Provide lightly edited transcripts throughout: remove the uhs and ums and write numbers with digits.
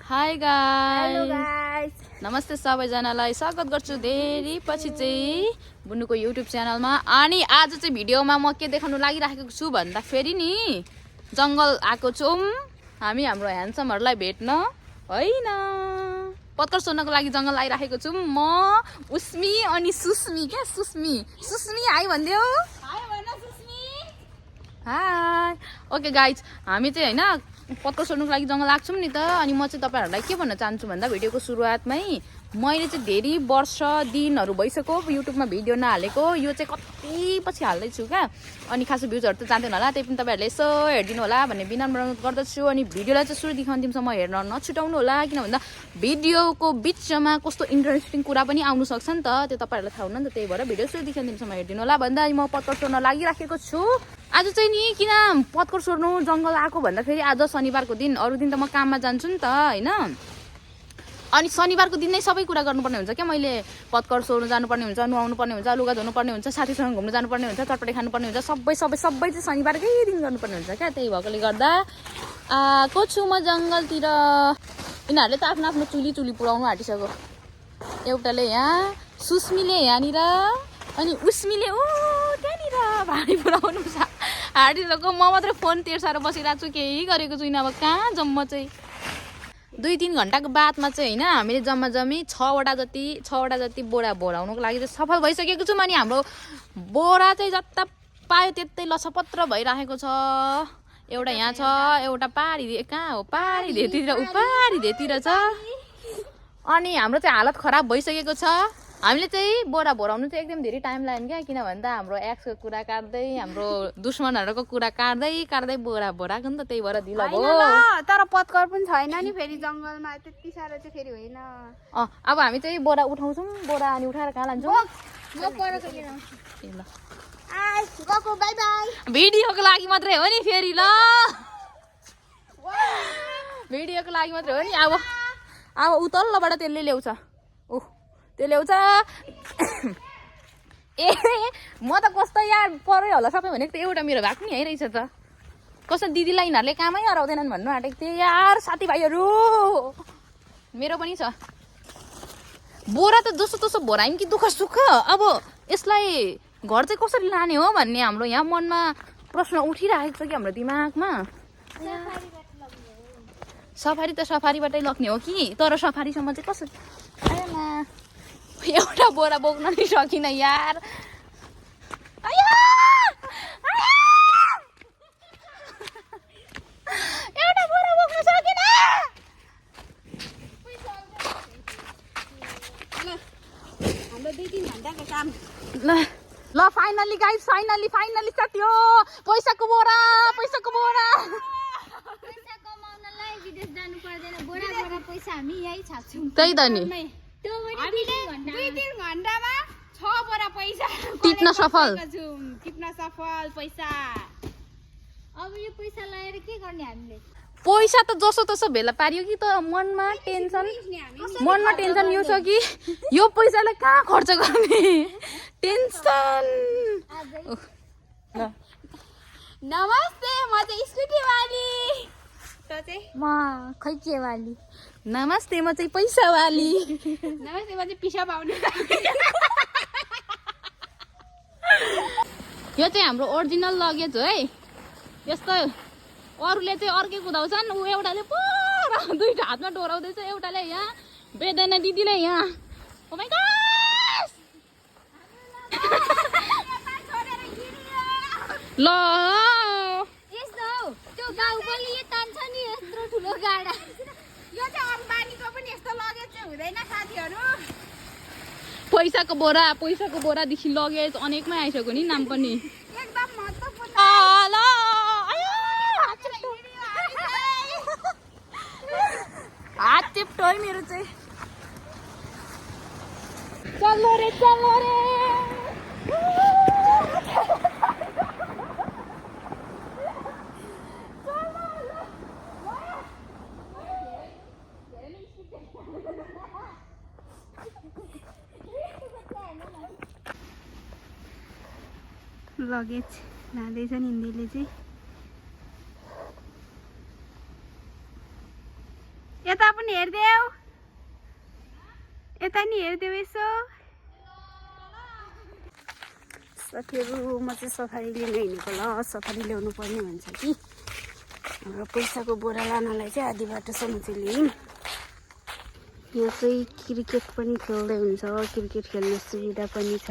High guys नमस्ते सबैजनालाई स्वागत गर्छु धेरै पछि चाहिँ बुन्नुको युट्युब च्यानलमा। अनि आज चाहिँ भिडियोमा म के देखाउन लागिराखेको छु भन्दा फेरि नि जंगल आएको छौं हामी हाम्रो ह्यान्डसमहरुलाई भेट्न हैन। पत्कर सोर्नको लागि जंगल आइराखेको छु म उस्मी अनि सुस्मी के सुस्मी हाई भन्दियो। हाई भन्न सुस्मी। हाई। ओके गाइस हामी चाहिँ हैन पत्कर सोर्नुको लागि जंगल आएको छौं नि त। अनि म चाहिँ तपाईहरुलाई के भन्न चाहन्छु भन्दा भिडियोको सुरुवातमै मैले चाहिँ धेरै वर्ष दिनहरु भइसक्यो युट्युबमा भिडियो नहालेको। यो चाहिँ कति पछि हाल्दै छु क्या। अनि खासै भ्युजहरु त जान्दैन होला, त्यही पनि तपाईहरुले यसो हेर्दिनु होला भन्ने विनम्र अनुरोध गर्दछु। अनि भिडियोलाई चाहिँ सुरुदेखि अन्तिमसम्म हेर्न नछुटाउनु होला, किन भन्दा भिडियोको बीचमा कस्तो इन्ट्रेस्टिङ कुरा पनि आउन सक्छ नि त, त्यो तपाईहरुलाई थाहा हुन्न नि त। त्यही भएर भिडियो सुरुदेखि अन्तिमसम्म हेर्दिनु होला भन्दा म पत्कर सोर्न लागिराखेको छु। आज चाहिँ नि किन पत्कर सोर्नु जंगल आएको भन्दा फेरि आज शनिबारको दिन, अरु दिन त म काममा जान्छु नि त हैन। अनि शनिबारको दिन नै सबै कुरा गर्नुपर्ने हुन्छ क्या। मैले पत्कर सोर्नु जानुपर्ने हुन्छ, नुहाउनु पर्ने हुन्छ, लुगा धुनु पर्ने हुन्छ, साथीसँग घुम्न जानुपर्ने हुन्छ, चटपटे खानुपर्ने हुन्छ, सबै चाहिँ शनिबारकै दिन गर्नुपर्ने हुन्छ क्या। त्यही भएकोले गर्दा आएको छु म जंगलतिर। यिनीहरूले त आफ्नो आफ्नो चुली पुराउनु आँटिसक्यो। एउटाले यहाँ, सुस्मीले यहाँनिर, अनि उस्मीले ऊ त्यहाँनिर भाडी पुराउनु आँटिसक्यो। म मात्र फोन तेर्साएर बसिरहेको छु, केही गरेको छुइनँ। अब कहाँ जम्मा चाहिँ 2-3 घण्टाको बादमा चाहिँ हैन हामीले जम्मी 6वटा जति बोरा भराउनको लागि चाहिँ सफल भइसकेको छौं। अनि हाम्रो बोरा चाहिँ जता पायो त्यतै लछपत्र भइराखेको छ। एउटा यहाँ छ, एउटा पारी कहाँ हो, पारी धेतिर छ। अनि हाम्रो चाहिँ हालत खराब भइसकेको छ। हामीले चाहिँ बोरा भराउनु चाहिँ एकदम धेरै टाइम लाग्यो क्या, किन भन्दा हाम्रो एक्सको कुरा काट्दै, हाम्रो दुश्मनहरुको कुरा काट्दै बोरा भराको नि त। त्यही भएर ढिलो भयो। तर पत्कर पनि छैन नि फेरि जंगलमा, त्यति साह्रो चाहिँ फेरि होइन। अब हामी चाहिँ बोरा उठाउँछौं, बोरा अनि उठाएर कहाँ लान्छौं? म परको लिएर आउँछु। ल आइ गको बाइ बाइ। भिडियोको लागि मात्रै हो नि फेरि, ल भिडियोको लागि मात्रै हो नि। अब उतल्लोबाट त्यसले ल्याउँछ, ओह त्यो ल्याउँछ। ए म त कस्तो यार परै होला सबै भनेको त एउटा मेरो भाग पनि आइरहेछ त। कस्तो दिदीलाई यिनीहरूले कामै हराउँदैनन् भन्नु आँटेको थिएँ यार साथीभाइहरू। मेरो पनि छ बोरा त जसो भराइम कि दुःख सुख। अब यसलाई घर चाहिँ कसरी लाने हो भन्ने हाम्रो यहाँ मनमा प्रश्न उठिरहेको छ कि हाम्रो दिमागमा। सफारी त सफारीबाटै लग्ने हो कि, तर सफारीसम्म चाहिँ कसरी? आमा एउटा बोरा बोक्न नि सकिन यार। एउटा बोरा बोक्न सकिन। हाम्रो 2-3 घण्टाको काम। ल फाइनली गाइस, फाइनली सकियो। पैसाको बोरा पैसा कमाउनलाई विदेश जानु पर्दैन। बोरा पैसा हामी यही छाप्छौं। त्यही त नि, हामीले 2-3 घण्टामा 6 बोरा पैसा टिप्न सफल पैसा। अब यो पैसा लगाएर के गर्ने हामीले? पैसा त जसो तसो भेला पारियो कि, त मनमा टेन्सन यो छ कि यो पैसालाई कहाँ खर्च गर्ने टेन्सन। नमस्ते, म चाहिँ स्कुटी वाली। त चाहिँ म खै के वाली? नमस्ते, म चाहिँ पैसा वाली। नमस्ते, म चाहिँ पिसा पाउने। यो चाहिँ हाम्रो ओरिजिनल लगेज हो है। यस्तो अरूले चाहिँ अर्कै कुदाउँछन्, ऊ एउटाले पुरा 2टा हातमा डोराउँदैछ, एउटाले यहाँ बेदैन, दिदीले यहाँ। ओ माय गॉड ल यस्तो त्यो गाउँकोले यो तान्छ नि यत्रो ठुलो गाडा। यो चाहिँ अम्बानीको पनि यस्तो लगेज चाहिँ हुँदैन साथीहरू। पैसाको बोरादेखि लगेज अनेकमै आइसक्यो नि नाम पनि। एकदम महत्त्वपूर्ण। हात टिप्टो है मेरो चाहिँ। चलो रे लगेज लाँदैछ हिन्दीले चाहिँ। यता पनि हेर्देऊ यता नि हेर्देऊ यसो साथीहरू म चाहिँ सफारी लिन हिँडेको ल सफारी ल्याउनु पर्ने भन्छ कि हाम्रो पैसाको बोरा लानलाई चाहिँ आधी बाटोसम्म चाहिँ लियौँ यहाँ चाहिँ क्रिकेट पनि खेल्दै हुन्छ क्रिकेट खेल्ने सुविधा पनि छ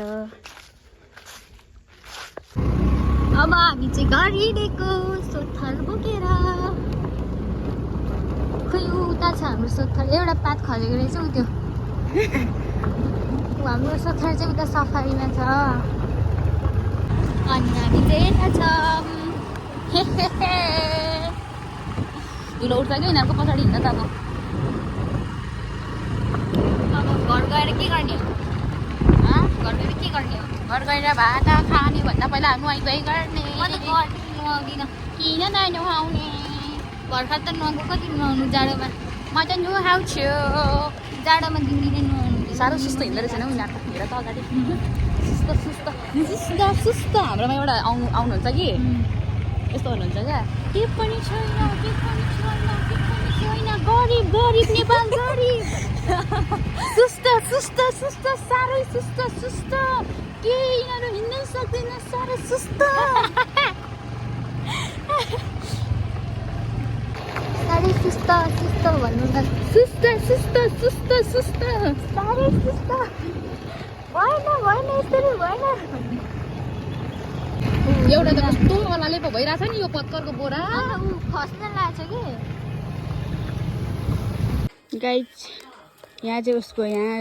अब हामी चाहिँ घर हिँडेको सोत्थर बोकेर खोइ उता छ हाम्रो सोत्थर एउटा पात खरेको रहेछ उ त्यो हाम्रो सोत्थर चाहिँ उता सफारीमा छ अनि हामी चाहिँ यता छौँ धुलो उठ्छ कि यिनीहरूको पछाडि हिँड्न त अब घर गएर के गर्ने हो घर गएर के गर्ने हो घर गएर भात खाने भन्दा पहिला नुहाइ धुवाइ गर्ने म त घर नुहाउँदिनँ किन ननुहाउने भर्खर त नुहाएको कति नुहाउनु जाडोमा म त नुहाउँछु जाडोमा दिनदिनै नुहाउनु साह्रो सुस्तो हिँड्दो रहेछ नि हौ यिनीहरूको हेर त अगाडि सुस्त सुस्त सुस्त सुस्त हाम्रोमा एउटा आउनुहुन्छ कि यस्तो भन्नुहुन्छ क्या के पनि छैन के पनि छैन के पनि छैन गरिब गरिब नेपाल गरिब सुस्त सुस्त सुस्त साह्रै सुस्त सुस्त के यिनीहरू हिँड्नै सक्दैन साह्रै सुस्त साह्रै सुस्त सुस्त भन्नु त सुस्त सुस्त सुस्त सुस्त साह्रै सुस्त भएन भएन यसरी भएन एउटा त कस्तो अलाले पो भइरहेछ नि यो पत्करको बोरा ऊ खस्न लाग्छ कि गाइज यहाँ चाहिँ उसको यहाँ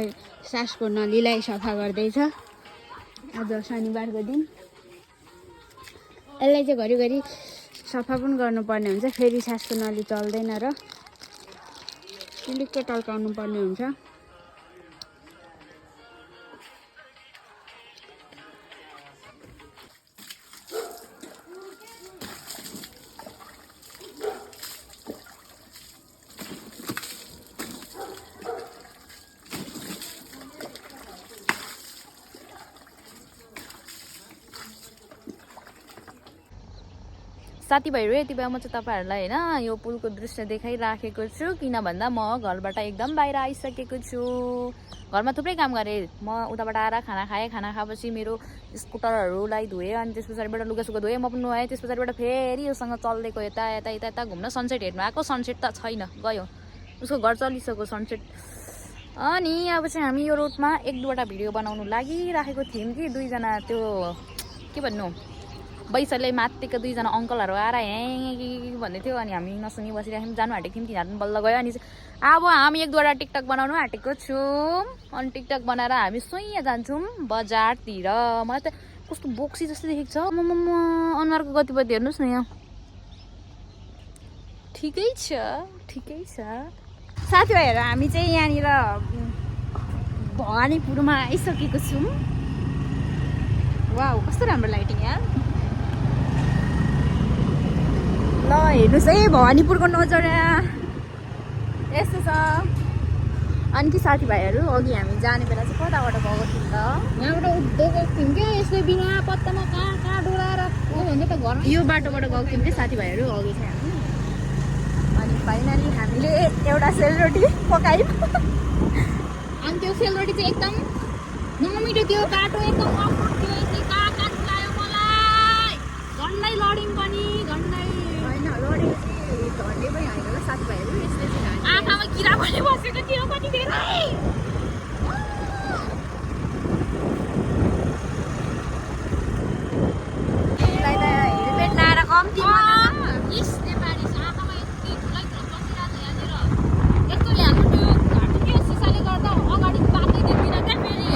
सासको नलीलाई सफा गर्दैछ आज शनिबारको दिन यसलाई चाहिँ घरिघरि सफा पनि गर्नुपर्ने हुन्छ फेरि सासको नली चल्दैन र अलिक टल्काउनु पर्ने हुन्छ साथीभाइहरू यति बेला म चाहिँ तपाईँहरूलाई होइन यो पुलको दृश्य देखाइराखेको छु किन भन्दा म घरबाट एकदम बाहिर आइसकेको छु घरमा थुप्रै काम गरेँ म उताबाट आएर खाना खाएँ खाना खाएपछि मेरो स्कुटरहरूलाई धोएँ अनि त्यस पछाडिबाट लुगासुगा धोएँ म पनि नुहाएँ त्यस पछाडिबाट फेरि योसँग चल्देको यता यता यता यता घुम्न सनसेट हेर्नु आएको सनसेट त छैन गयो उसको घर चलिसक्यो सनसेट अनि अब चाहिँ हामी यो रोडमा एक दुईवटा भिडियो बनाउनु लागिराखेको थियौँ कि दुईजना त्यो के भन्नु बैसले माथिको दुईजना अङ्कलहरू आएर यहाँ भन्दै थियो अनि हामी नसुनी बसिरहेको जानु आँटेको थियौँ तिनीहरू बल्ल गयो अनि अब हामी एक दुईवटा टिकटक बनाउनु आँटेको छौँ अनि टिकटक बनाएर हामी सुइँ जान्छौँ बजारतिर मलाई त कस्तो बोक्सी जस्तो देखेको छ म अनुहारको गतिविधि हेर्नुहोस् न यहाँ ठिकै छ साथीभाइहरू हामी चाहिँ यहाँनिर भवानीपुरमा आइसकेको छौँ वाउ कस्तो राम्रो लाइटिङ यहाँ ल हेर्नुहोस् है भवानीपुरको नजारा यस्तो छ अनि कि साथीभाइहरू अघि हामी जाने बेला चाहिँ कताबाट गएको थियौँ त यहाँबाट उद्धो गएको थियौँ क्या यस्तै बिना पत्तामा कहाँ कहाँ डोलाएर ऊ भन्छ त घर यो बाटोबाट गएको थियौँ कि साथीभाइहरू अघि चाहिँ हामी अनि फाइनली हामीले एउटा सेलरोटी पकायौँ अनि त्यो सेलरोटी चाहिँ एकदम नमिठो त्यो बाटो एकदम अप्ठ्यारो थियो यस्तै काका लाग्यो मलाई झन्डै लड्यौँ पनि झन्डै होइन लडेको चाहिँ झन्डै पनि होइन ल साथीभाइहरू यसले चाहिँ आँखामा किरा पनि बसेको थियो कति धेरै हामीलाई त हेलमेट लाएर कम्ती इस नेपाली आँखामा यति ठुलै ठुलो बसिरहेको छ यहाँनिर यस्तोले हाम्रो त्यो घाटो के सिसाले गर्दा अगाडि बाटै देख्दिनँ क्या फेरि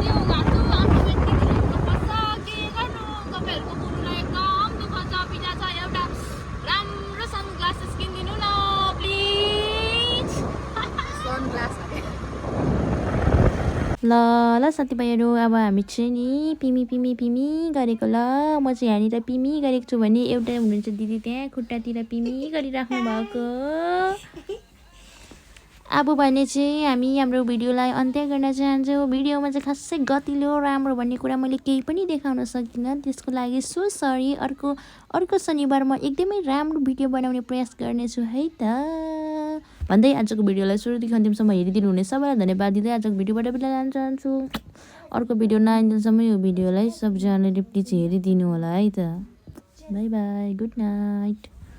यो घाटो आफ्नो यति ठुलो बस्छ के गर्नु तपाईँहरूको मुटुलाई एकदम दुःख छ पीडा छ एउटा राम्रो सनग्लासेस किनिदिनु न प्लिज ल ल साथीभाइहरू अब हामी चाहिँ नि पिमी गरेको ल म चाहिँ यहाँनिर पिमी गरेको छु भने एउटा हुनुहुन्छ दिदी त्यहाँ खुट्टातिर पिमी गरिराख्नु भएको अब भने चाहिँ हामी हाम्रो भिडियोलाई अन्त्य गर्न चाहन्छौँ भिडियोमा चाहिँ खासै गतिलो राम्रो भन्ने कुरा मैले केही पनि देखाउन सकिनँ त्यसको लागि सो सरी अर्को शनिबार म एकदमै राम्रो भिडियो बनाउने प्रयास गर्नेछु है त भन्दै आजको भिडियोलाई सुरुदेखि अन्तिमसम्म हेरिदिनु हुने सबैलाई धन्यवाद दिँदै आजको भिडियोबाट बिदा जान चाहन्छु। अर्को भिडियो नआइन्जेलसम्म यो भिडियोलाई सबजनाले प्लिज हेरिदिनु होला है त। By by, good night.